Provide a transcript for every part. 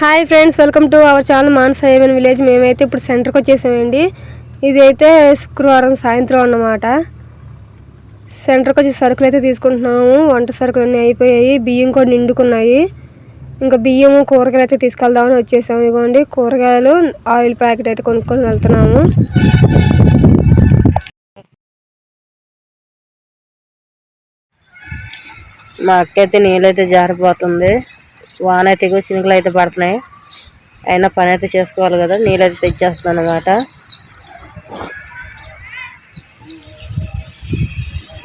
Hi friends, welcome to our channel Manasa ఏవెన్ village. మేమైతే ఇప్పుడు సెంటర్కి వచ్చేసామండి. ఇది అయితే శుక్రవారం సాయంత్రం అన్నమాట. సెంటర్కి వచ్చి సరుకులు అయితే తీసుకుంటున్నాము. వంట సరుకులు అన్నీ అయిపోయాయి, బియ్యం కూడా నిండుకున్నాయి. ఇంకా బియ్యము కూరగాయలు అయితే తీసుకెళ్దామని వచ్చేసాము. ఇదిగోండి కూరగాయలు, ఆయిల్ ప్యాకెట్ అయితే కొనుక్కొని వెళ్తున్నాము. మా అక్క అయితే నీళ్ళైతే జారిపోతుంది. వాన అయితే చినుకులు అయితే పడుతున్నాయి. అయినా పని అయితే చేసుకోవాలి కదా, నీళ్ళైతే తెచ్చేస్తాను అనమాట.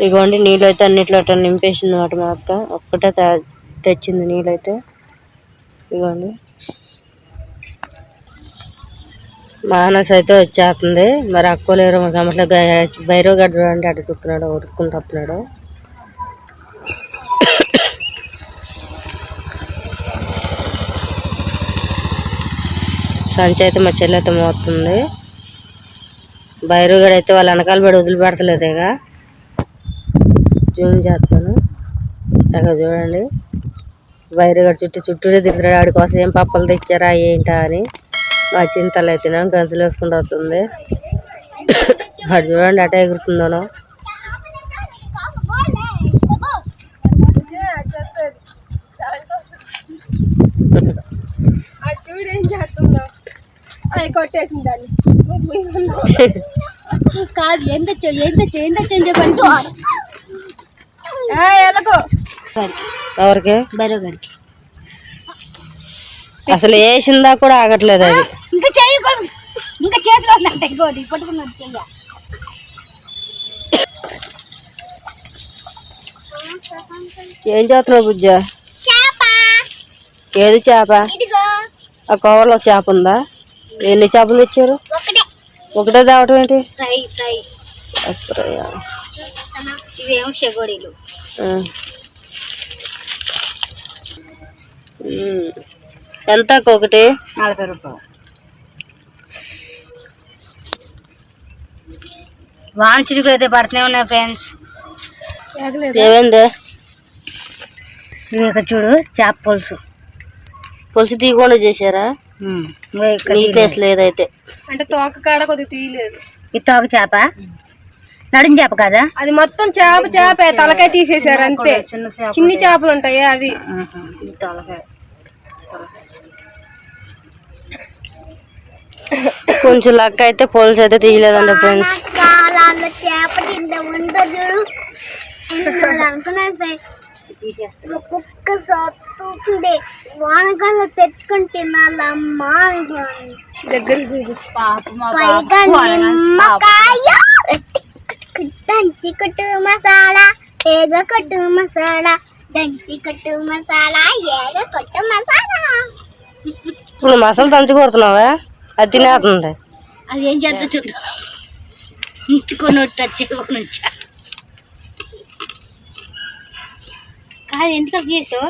ఇదిగోండి నీళ్ళు అయితే అన్నిట్లో అట్లా నింపేసింది అనమాట. మా అక్క ఒక్కటే తెచ్చింది నీళ్ళైతే. ఇదిగోండి మానస్ అయితే వచ్చేస్తుంది. మరి అక్కలేరు అట్లా బైరవ్ గడ్డ చూడండి, అటు చుక్కున్నాడు, ఉడుక్కుంటూ వస్తున్నాడు. సంచి అయితే మా చెల్లి అయితే మోస్తుంది. బైరుగడ అయితే వాళ్ళ వెనకాల పడి వదిలిపెడతలేదు. ఇక జూమ్ చేస్తాను, ఇక చూడండి బైరుగడ చుట్టూ తిరుగుతాడు. ఆడి కోసం ఏం పప్పలు తెచ్చారా ఏంటా అని మా చింతలు అయితే గంతులు వేసుకుంటూ వస్తుంది. అటు చూడండి అటే ఎగురుతుందను. కాదు ఎంత చెప్పండి. ఎవరికి? బైరోగడికి అసలు వేసిందా కూడా ఆగట్లేదు. అది ఇంకా చేయకూడదు, ఇంకా చేతిలో ఉందంటే ఇంకోటి పట్టుకున్నాడు చెయ్య. ఏం చేస్తున్నావు బుజ్జ? ఏది చేప? ఆ కవర్లో చేప ఉందా? ఎన్ని చేపలు తెచ్చారు? ఒకటే తేవటం ఏంటి? ఇవేమో షగోడీలు. ఎంత ఒకటి? 40 రూపాయలు. వాన చిరుకులు అయితే పడుతూనే ఉన్నాయి ఫ్రెండ్స్. ఏమైంది? ఇక్కడ చూడు, చేప పులుసు తీయకుండా చేశారా? నీట్నెస్ లేదైతే. అంటే తోక కాడ కొద్దిగా తీయలేదు. ఇది తోక చేప, నడుం చేప కదా అది. మొత్తం చేప తలకాయ తీసేసారు అంతే. చిన్ని చేపలు ఉంటాయి అవి. తలకాయ కొంచెం లక్క అయితే పులుసు అయితే తీయలేదండి ఫ్రెండ్స్. ఒక్కొక్క సొత్తుంది. వానకాలం తెచ్చుకొని తినాలమ్మా. దగ్గర దంచి కట్టు మసాలా, ఏగ కట్టు మసాలా, దంచి కట్టు మసాలా, ఏగ కట్టు మసాలా. ఇప్పుడు మసాలా దంచి కొడుతున్నావా? అది తినేస్తుంది. అది ఏం చేద్దా చూద్దాం. ఉంచుకొని తెచ్చుకొని కాదు, ఎందుకు చేసావు?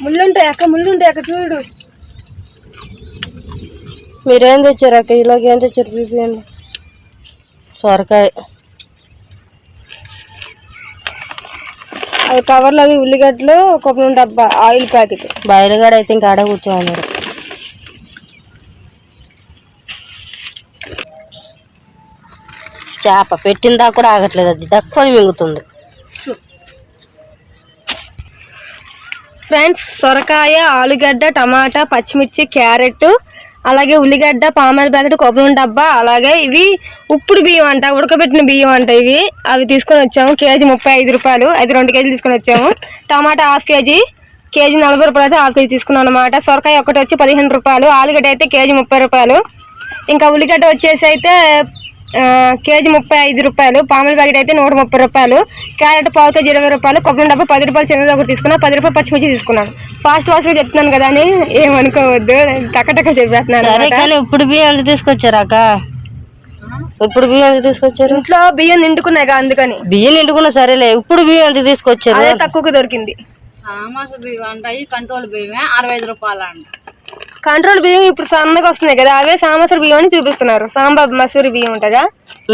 ముళ్ళుంటాయి అక్క చూడు. మీరేం తెచ్చారు అక్క? ఇలాగ ఏం తెచ్చారు చూపించండి. సొరకాయ, అవి కవర్లు, అవి ఉల్లిగడ్డలు, కొబ్బరి డబ్బా, ఆయిల్ ప్యాకెట్. బయలుగాడ అయితే ఇంకా ఆడ కూర్చోమన్నారు. చేప పెట్టిందా కూడా ఆగట్లేదు, అది దక్కుని మింగుతుంది. ఫ్రెండ్స్, సొరకాయ, ఆలుగడ్డ, టమాటా, పచ్చిమిర్చి, క్యారెట్, అలాగే ఉల్లిగడ్డ, పామాయిల్ ప్యాకెట్, కొబ్బరి డబ్బా, అలాగే ఇవి ఉప్పుడు బియ్యం అంట, ఉడకబెట్టిన బియ్యం అంట ఇవి. అవి తీసుకొని వచ్చాము. కేజీ 35 రూపాయలు. అయితే 2 కేజీలు తీసుకొని వచ్చాము. టమాటా ½ కేజీ, కేజీ 40 రూపాయలు అయితే ½ కేజీ తీసుకున్నాం అనమాట. సొరకాయ ఒకటి వచ్చి 15 రూపాయలు, ఆలుగడ్డ అయితే కేజీ 30 రూపాయలు, ఇంకా ఉల్లిగడ్డ వచ్చేసి అయితే కేజీ 35 రూపాయలు, పామాయిల్ ప్యాకెట్ అయితే 130 రూపాయలు, క్యారెట్ పావు కేజీ 20 రూపాయలు, కొబ్బరి డబ్బా 10 రూపాయలు, చిన్నది ఒకటి తీసుకున్నా, 10 రూపాయలు పచ్చిమిర్చి తీసుకున్నాను. ఫాస్ట్గా చెప్తున్నాను కదా అని ఏమనుకోవద్దు, టక్కటక్క చెప్పేస్తున్నాను. ఇప్పుడు బియ్యం ఎంత తీసుకొచ్చారు అక్క? ఇప్పుడు బియ్యం ఎంత తీసుకొచ్చారు? ఇంట్లో బియ్యం నిండుకున్నాయి కదా, అందుకని. బియ్యం నిండుకున్నా సరేలే, ఇప్పుడు బియ్యం ఎంత తీసుకొచ్చారు? అదే తక్కువకి దొరికింది. సామాసు బియ్యం అంటాయి, కంట్రోల్ బియ్యమే 65 రూపాయలు అంట. కంట్రోల్ బియ్యం ఇప్పుడు సన్నగా వస్తున్నాయి కదా, అవే సాంబార్ బియ్యం అని చూపిస్తున్నారు. సాంబార్ మసూరి బియ్యం ఉంటుందా?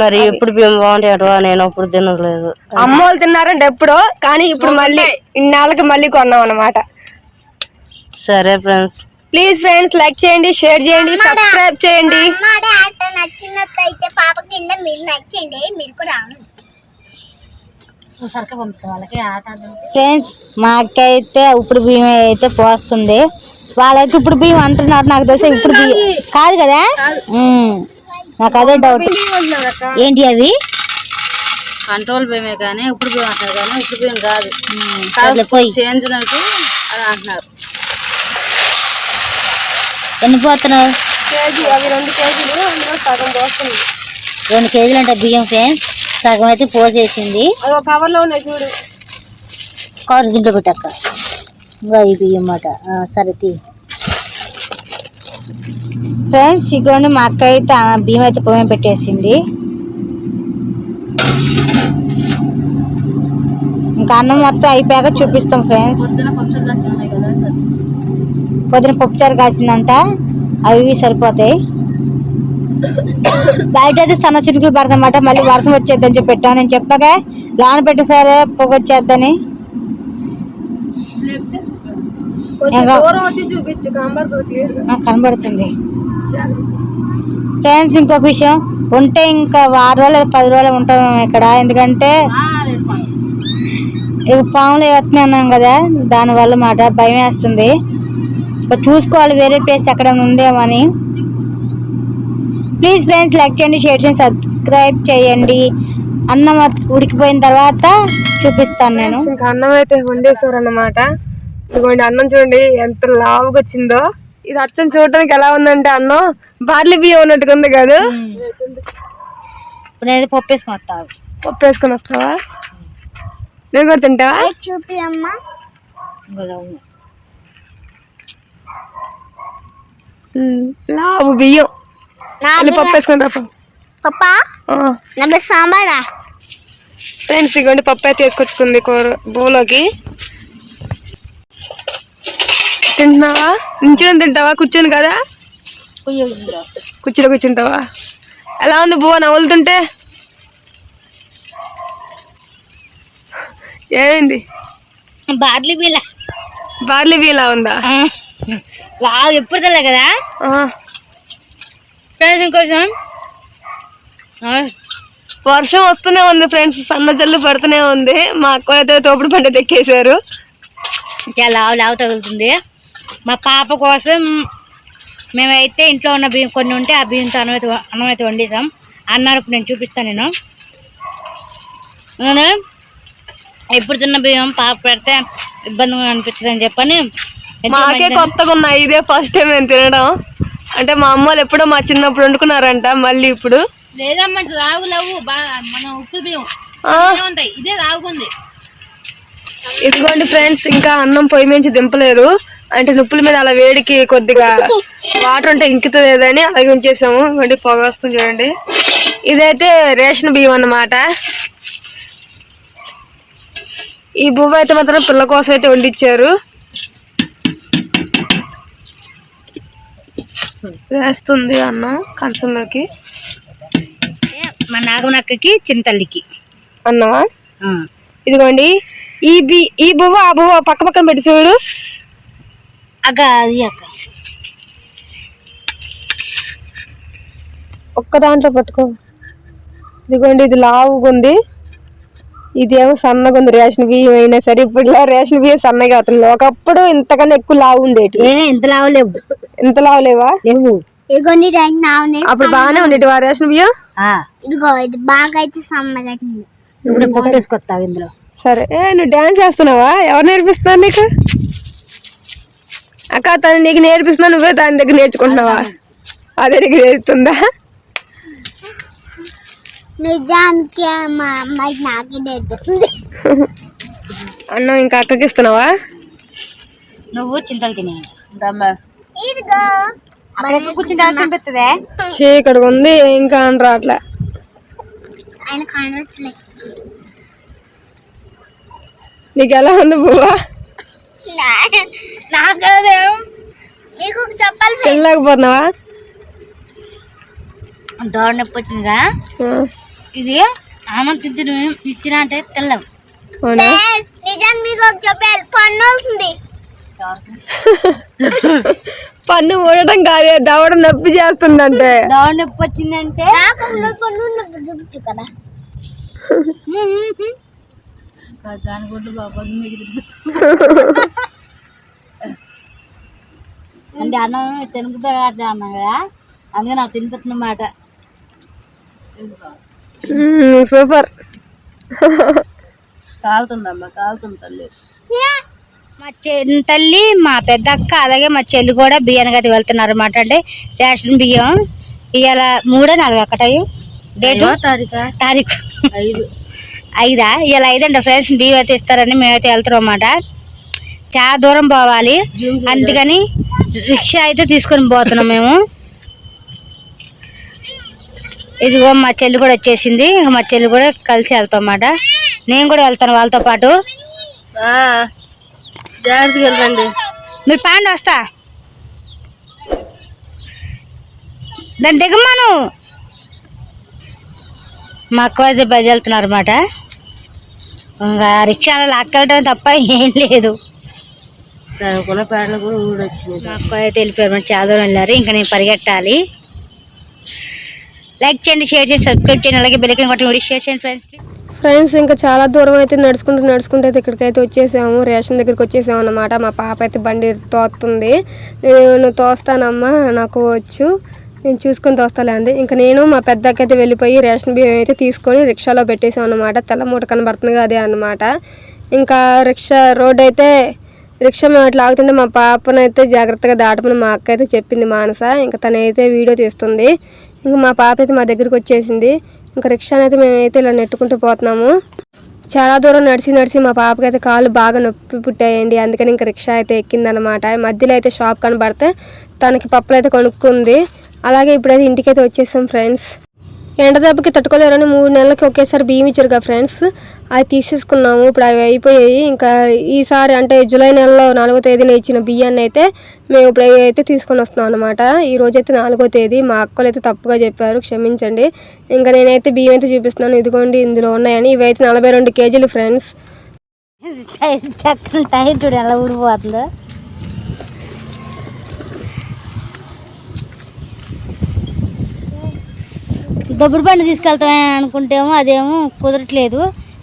మరి ఎప్పుడు బియ్యం బాగుంటాయట? నేను అప్పుడు తినలేదు. అమ్మ వాళ్ళు తిన్నారంటే ఎప్పుడో, కానీ ఇప్పుడు మళ్ళీ ఇన్నాళ్ళకి మళ్ళీ కొన్నాం అన్నమాట. సరే ఫ్రెండ్స్, ప్లీజ్ ఫ్రెండ్స్ లైక్ చేయండి, షేర్ చేయండి, సబ్స్క్రైబ్ చేయండి. ఆట నచ్చినట్లయితే పాప కింద మీరు నచ్చండి, మీరు కూడా ఫ్రెండ్స్ మా అక్క అయితే ఇప్పుడు బియ్యం అయితే పోస్తుంది. వాళ్ళైతే ఇప్పుడు బియ్యం అంటున్నారు. నాకు తెలిసి ఇప్పుడు బియ్యం కాదు కదా. నాకు అదే డౌట్. ఏంటి అవి? కంట్రోల్ బియ్యమే కానీ ఇప్పుడు బియ్యం అంటారు కానీ ఇప్పుడు బియ్యం కాదు. పోయి చేంజ్ ఉన్నట్టు అది అంటున్నారు. ఎన్ని పోతున్నావు? కేజీ, అవి 2 కేజీలు, అందులో సగం పోస్తుంది. 2 కేజీలు అంటే బియ్యం ఫ్రెండ్స్. సగం అయితే పోసేసింది. అది ఒక కవర్ లో ఉన్నాయి చూడు. కవర్ దింట్లో పెట్టక్క. ఇంకా ఈ బియ్యం మాట. సరే తీ ఫ్రెండ్స్. ఇగోండి మా అక్క అయితే బియ్యం అయితే పొయ్యి పెట్టేసింది. ఇంకా అన్నం మొత్తం అయిపోయాక చూపిస్తాం ఫ్రెండ్స్. పొద్దున పప్పుచారు కాసిందంట. అవి సరిపోతాయి. బయట అయితే సన్న చినుకులు పడతామాట. మళ్ళీ వర్షం వచ్చేద్దని చెప్పి పెట్టాను. నేను చెప్పాక లోన పెట్టేసరే పొగ వచ్చేద్దని. కనబడుతుంది ఫ్రెండ్స్. ఇంకొక విషయం, ఉంటే ఇంకా 6 రోజులు 10 రోజులు ఉంటాం ఇక్కడ. ఎందుకంటే ఇక పాములు వేస్తున్నాం కదా, దానివల్ల మాట భయం వేస్తుంది. చూసుకోవాలి వేరే ప్లేస్ ఎక్కడ ఉందేమో అని. ప్లీజ్ ఫ్రెండ్స్ లైక్ చేయండి, షేర్ చేయండి, సబ్స్క్రైబ్ చేయండి. అన్నం ఉడికిపోయిన తర్వాత చూపిస్తాను నేను. ఇంకా అన్నం అయితే వండేసారు అన్నమాట. ఇదిగోండి అన్నం చూడండి ఎంత లావుగా వచ్చిందో. ఇది అచ్చం చూడటానికి ఎలా ఉందంటే అన్నం బార్లీ బియ్యం ఉన్నట్టుగా ఉంది కాదు. ఇప్పుడు నేను పప్పు వేసుకొని వస్తాను. పప్పు వేసుకొని వస్తావా? నేను కూడా తింటావా? చూపి అమ్మా. లావు బియ్యం పప్పు వేసుకొని రా పప్పా నా సాంబారా. ఫ్రెండ్స్ ఇగోండి పప్పు అయితే వేసుకొచ్చుకుంది కూర బోలోకి. తింటున్నావా? నించుని తింటావా? కూర్చొని కదా? కుర్చీలో కూర్చుంటావా? ఎలా ఉంది బువ్వ నవ్వులుతుంటే? ఏమైంది? బార్లీ బియ్యం. బార్లీ బియ్యలా ఉందా? లావు ఎప్పుడు తెలే కదా. ఇంకొంచెం వర్షం వస్తూనే ఉంది ఫ్రెండ్స్. సన్న జల్లు పడుతూనే ఉంది. మా అక్క అయితే తోపుడు పంట తెక్కేశారు. చాలా లావు తగులుతుంది. మా పాప కోసం మేమైతే ఇంట్లో ఉన్న బియ్యం కొన్ని ఉంటే ఆ బియ్యంతో అన్నం అయితే వండేసాం. అన్నారు ఇప్పుడు నేను చూపిస్తాను. నేను ఎప్పుడు తిన్న బియ్యం పాప పెడితే ఇబ్బందిగా అనిపిస్తుంది అని చెప్పని మాకే కొత్తగా ఉన్నాయి. ఇదే ఫస్ట్ టైం మేము తినడం. అంటే మా అమ్మ వాళ్ళు ఎప్పుడో మా చిన్నప్పుడు వండుకున్నారంట. మళ్ళీ ఇప్పుడు లేదమ్మా రాగు లేవు. మనం ఉప్పు బియ్యం ఉంటాయి. ఇదే రాగుంది. ఇదిగోండి ఫ్రెండ్స్ ఇంకా అన్నం పొయ్యి మించి దింపలేరు. అంటే నిప్పుల మీద అలా వేడికి కొద్దిగా వాటర్ ఉంటే ఇంకుతుందని అలాగే ఉంచేసాము. ఇవ్వండి పొగ వస్తుంది చూడండి. ఇదైతే రేషన్ బియ్యం అన్నమాట. ఈ బువ్వ అయితే మాత్రం పిల్ల కోసం అయితే వండిచ్చారు. వేస్తుంది అన్నం కంచంలోకి. మా నాగనక్కకి చింతల్లికి అన్నమా. ఇదిగోండి ఈ బువ్వ ఆ బువ్వ పక్క పక్కన పెట్టి చూడు అక్క. అది అక్క ఒక్క దాంట్లో పట్టుకో. ఇదిగోండి ఇది లావుగుంది, ఇదేమో సన్నగా ఉంది. రేషన్ బియ్యం అయినా సరే ఇప్పుడు రేషన్ బియ్యం సన్నగా అవుతుంది. ఒకప్పుడు ఇంతకన్నా ఎక్కువ లావు ఉండేటి. ఇంత లావు లేవు. ఇంత లావు లేవా? లేవు. అప్పుడు బాగానే ఉండేటి రేషన్ బియ్యం. ఇదిగో ఇది బాగా అయితే సన్నగా అవుతుంది. ఇప్పుడు పప్పు వేసుకొస్తావు ఇందులో. సరే. నువ్వు డాన్స్ చేస్తున్నావా? ఎవరు నేర్పిస్తున్నారు నీకు? అక్క తను నీకు నేర్పిస్తున్నా, నువ్వే దాని దగ్గర నేర్చుకుంటున్నావా? అదే నీకు నేర్పుతుందా? నిజానికి మా అమ్మాయి నాకే నేర్పుతుంది. అన్నం ఇంకా అక్కకి ఇస్తున్నావా? నువ్వు చింతలు తినే ఇదిగో కూర్చుంటే చీకటిగా ఉంది ఇంకా అని రాట్లే. ఆయన కానట్లే. నీకు ఎలా ఉంది బువ్వా? నీకు చెప్పాలి. వెళ్ళలేకపోతున్నావా? దోడ నొప్పి వచ్చిందిగా. ఇది అన్నం తించిన అంటే తెల్లవు. అవునా? నిజాన్ని మీకు చెప్పాలి. పన్ను అవుతుంది. పన్ను ఊడటం కాదే, దవడ నొప్పి చేస్తుందంటే. దవడ నొప్పి వచ్చిందంటే చూపించు కదా. దాని గుడ్డు బాబు అంటే అన్నం తినుకుతా అన్నాం కదా, అందుకే నాకు తింటున్నమాట. సూపర్. కాలుతుందమ్మా, కాలుతుంది తల్లి. మా తల్లి, మా పెద్ద అక్క, అలాగే మా చెల్లి కూడా బియ్యానికి అయితే వెళ్తున్నారు అన్నమాట. అంటే రేషన్ బియ్యం ఇవాళ 3 4 అక్కటయ్యి డేటు తారీఖు 5 ఇవాళ 5 అంట ఫ్రెండ్స్. బియ్యం అయితే ఇస్తారని మేమైతే వెళ్తున్నాం అన్నమాట. చాలా దూరం పోవాలి, అందుకని రిక్షా అయితే తీసుకొని పోతున్నాం మేము. ఇదిగో మా చెల్లి కూడా వచ్చేసింది, మా చెల్లి కూడా కలిసి వెళ్తాం అన్నమాట. నేను కూడా వెళ్తాను వాళ్ళతో పాటు. జాగ్రత్తగా వెళ్ళండి. మీరు పాండి, వస్తా. దాన్ని దిగమ్మాను. మా అక్క అయితే బయట వెళ్తున్నారు అన్నమాట. ఇంకా రిక్షాలో లాక్కెళ్ళడం తప్ప ఏం లేదు. దానికున్న పేడలు కూడా ఊడొచ్చింది. మా అక్క అయితే వెళ్ళిపోయారు, చాలా దూరం వెళ్ళారు. ఇంకా నేను పరిగెట్టాలి. లైక్ చేయండి, షేర్ చేయండి, సబ్స్క్రైబ్ చేయండి, అలాగే బెల్ ఐకాన్ కొట్టండి, షేర్ చేయండి ఫ్రెండ్స్. ఇంకా చాలా దూరం అయితే నడుచుకుంటూ అయితే ఇక్కడికైతే వచ్చేసాము, రేషన్ దగ్గరికి వచ్చేసాము అన్నమాట. మా పాప అయితే బండి తోస్తుంది. నేను తోస్తానమ్మా, నాకు వచ్చు, నేను చూసుకొని తోస్తాలే అంది. ఇంకా నేను మా పెద్దకి అయితే వెళ్ళిపోయి రేషన్ బియ్యం అయితే తీసుకొని రిక్షాలో పెట్టేసాం అన్నమాట. తెల్ల మూట కనబడుతుంది అదే అన్నమాట. ఇంకా రోడ్ అయితే రిక్షా మేము అట్లా ఆగుతుంటే మా పాపనైతే జాగ్రత్తగా దాటమని మా అక్క అయితే చెప్పింది మానస. ఇంకా తనైతే వీడియో తీస్తుంది. ఇంకా మా పాప అయితే మా దగ్గరికి వచ్చేసింది. ఇంకా రిక్షాని అయితే మేమైతే ఇలా నెట్టుకుంటూ పోతున్నాము. చాలా దూరం నడిచి మా పాపకి అయితే కాళ్ళు బాగా నొప్పి పుట్టాయండి. అందుకని ఇంకా రిక్షా అయితే ఎక్కిందనమాట. మధ్యలో అయితే షాప్ కనబడితే తనకి పప్పులు అయితే కొనుక్కుంది. అలాగే ఇప్పుడైతే ఇంటికైతే వచ్చేసాం ఫ్రెండ్స్. ఎండ దెబ్బకి తట్టుకోలేరని 3 నెలలకి ఒకేసారి బియ్యం ఇచ్చారు కదా ఫ్రెండ్స్, అవి తీసేసుకున్నాము. ఇప్పుడు అవి అయిపోయాయి. ఇంకా ఈసారి అంటే జూలై నెలలో 4వ తేదీన ఇచ్చిన బియ్యాన్ని అయితే మేము ఇప్పుడు అయితే తీసుకొని వస్తున్నాం అనమాట. ఈ రోజైతే 4వ తేదీ. మా అక్కలు అయితే తప్పుగా చెప్పారు, క్షమించండి. ఇంకా నేనైతే బియ్యం అయితే చూపిస్తున్నాను, ఇదిగోండి ఇందులో ఉన్నాయని. ఇవైతే 42 కేజీలు ఫ్రెండ్స్. చక్కని టైర్ చూడు ఎలా ఊడిపోతుందో. దొబ్బుడు బండి తీసుకెళ్తామని అనుకుంటేమో అదేమో కుదరట్లేదు.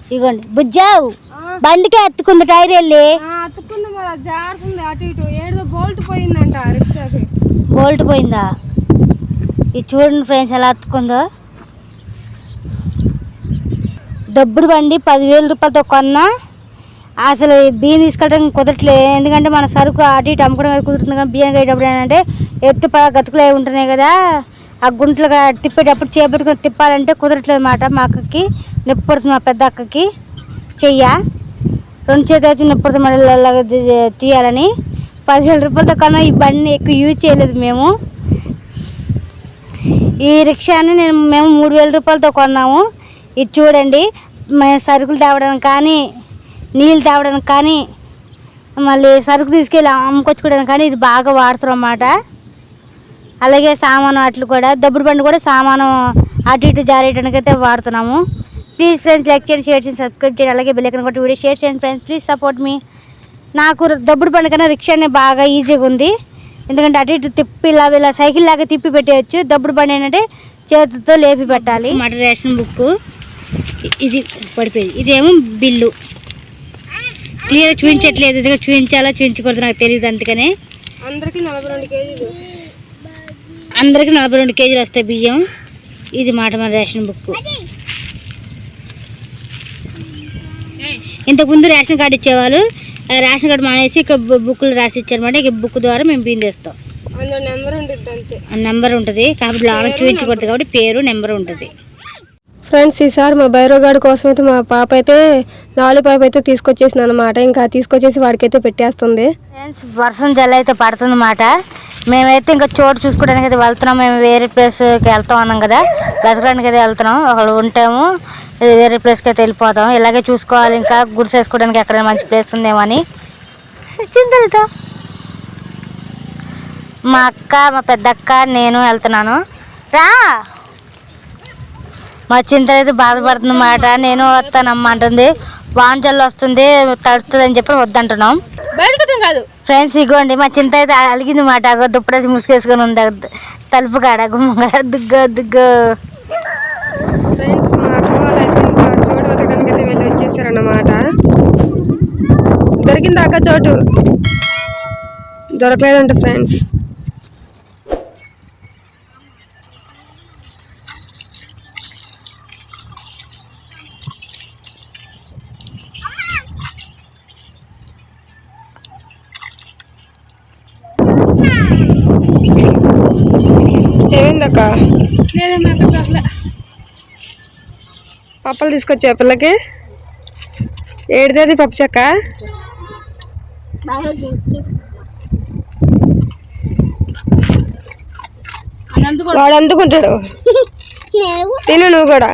ఇదిగోండి బుజ్జావు బండికే అత్తుకుంది టైర్ వెళ్ళి. అత్తుకుంది, మరి జారుతుంది అటు ఇటు. ఏదో బోల్ట్ పోయిందంట రిక్షాకి. బోల్ట్ పోయిందా? ఇది చూడండి ఫ్రెండ్స్ ఎలా అత్తుకుందో. దొబ్బుడు బండి 10,000 రూపాయలతో కొన్నా. అసలు బియ్యం తీసుకెళ్ళడం కుదరట్లేదు, ఎందుకంటే మన సరుకు అటు ఇటు అమ్ముకోవడం కుదురుతుంది. కానీ బియ్యం అయ్యేటప్పుడు ఏంటంటే ఎత్తు గతుకులు అవి ఉంటున్నాయి కదా, ఆ గుంట్లుగా తిప్పేటప్పుడు చేపట్టుకుని తిప్పాలంటే కుదరట్లేదు అన్నమాట. మా అక్కకి నొప్పి పడుతుంది, మా పెద్ద అక్కకి చెయ్య 2 చేతులు అయితే నొప్పి పడుతుంది మళ్ళీ తీయాలని. 10,000 రూపాయలతో కన్నా ఈ బండిని ఎక్కువ యూజ్ చేయలేదు మేము. ఈ రిక్షాని మేము 3,000 రూపాయలతో కొన్నాము. ఇది చూడండి, మేము సరుకులు తేవడానికి కానీ, నీళ్ళు తేవడానికి కానీ, మళ్ళీ సరుకు తీసుకెళ్ళి అమ్ముకొచ్చుకోవడానికి కానీ ఇది బాగా వాడుతున్నాం అన్నమాట. అలాగే సామాను అట్లు కూడా, దొబ్బుడు బండి కూడా సామాను అటు ఇటు జారేయడానికి అయితే వాడుతున్నాము. ప్లీజ్ ఫ్రెండ్స్ లైక్ చేయండి, షేర్ చేయండి, సబ్స్క్రైబ్ చేయండి, అలాగే బెల్ ఐకాన్ కొట్టి వీడియో షేర్ చేయండి ఫ్రెండ్స్. ప్లీజ్ సపోర్ట్ మీ. నాకు దొబ్బుడు బండి కన్నా రిక్షానే బాగా ఈజీగా ఉంది, ఎందుకంటే అటు ఇటు తిప్పి ఇలా సైకిల్ లాగా తిప్పి పెట్టేయచ్చు. దొబ్బుడు బండి ఏంటంటే చేతితో లేపి పెట్టాలి. మాట రేషన్ బుక్ ఇది పడిపోయింది. ఇదేమో బిల్లు క్లియర్ చూపించట్లేదు, ఇది చూపించాలా చూపించకూడదు నాకు తెలియదు. అందుకనే అందరికి 42 కేజీలు, అందరికి 42 కేజీలు వస్తాయి బియ్యం. ఇది మాట మన రేషన్ బుక్. ఇంతకుముందు రేషన్ కార్డు ఇచ్చేవాళ్ళు, రేషన్ కార్డు మానేసి ఇక బుక్లు రాసి ఇచ్చారన్నమాట. ఇక బుక్ ద్వారా మేము బియ్యం తెస్తాం. అందులో నెంబర్ ఉంటుంది, అంతే. నెంబర్ ఉంటుంది కాబట్టి లాభం చూపించకూడదు కాబట్టి పేరు నెంబర్ ఉంటుంది. ఫ్రెండ్స్, ఈసారి మా బైరోగాడి కోసం అయితే మా పాప అయితే లాలీపాప్ అయితే తీసుకొచ్చేసింది అనమాట. ఇంకా తీసుకొచ్చేసి వాడికైతే పెట్టేస్తుంది. ఫ్రెండ్స్, వర్షం జల్ అయితే పడుతుంది అన్నమాట. మేమైతే ఇంకా చోటు చూసుకోవడానికి అయితే వెళ్తున్నాం. మేము వేరే ప్లేస్కి వెళ్తాం అన్నాం కదా, బ్రతకడానికి అయితే వెళ్తున్నాం. ఒకళ్ళు ఉంటాము, వేరే ప్లేస్కి అయితే వెళ్ళిపోతాం. ఇలాగే చూసుకోవాలి, ఇంకా గుడిసె వేసుకోవడానికి ఎక్కడైనా మంచి ప్లేస్ ఉందేమో అని చింతలతో మా అక్క, మా పెద్ద అక్క, నేను వెళ్తున్నాను. రా, మా చింత అయితే బాధపడుతుంది అన్నమాట. నేను వస్తానమ్మ అంటుంది, వాంచల్లో వస్తుంది తడుస్తుంది అని చెప్పి వద్దంటున్నాం. బయటకు కాదు ఫ్రెండ్స్ ఇగోండి మా చింత అయితే అలిగింది మాట అగో దుప్పటి ముసుకేసుకొని ఉంది తలుపు కాడ గుమ్మ దుగ్గో దుగ్గో. ఫ్రెండ్స్ మా అక్క వాళ్ళు అయితే ఇంకా చోటు వెతకడానికి అయితే వెళ్ళి వచ్చేసారన్నమాట. దొరికింది అక్క చోటు, దొరకలేదంట ఫ్రెండ్స్. ఏమైందక్క? పప్పలు తీసుకొచ్చా పిల్లకి. ఏడిది పప్పు చెక్క? వాడు అందుకుంటాడు, తిను నువ్వు కూడా.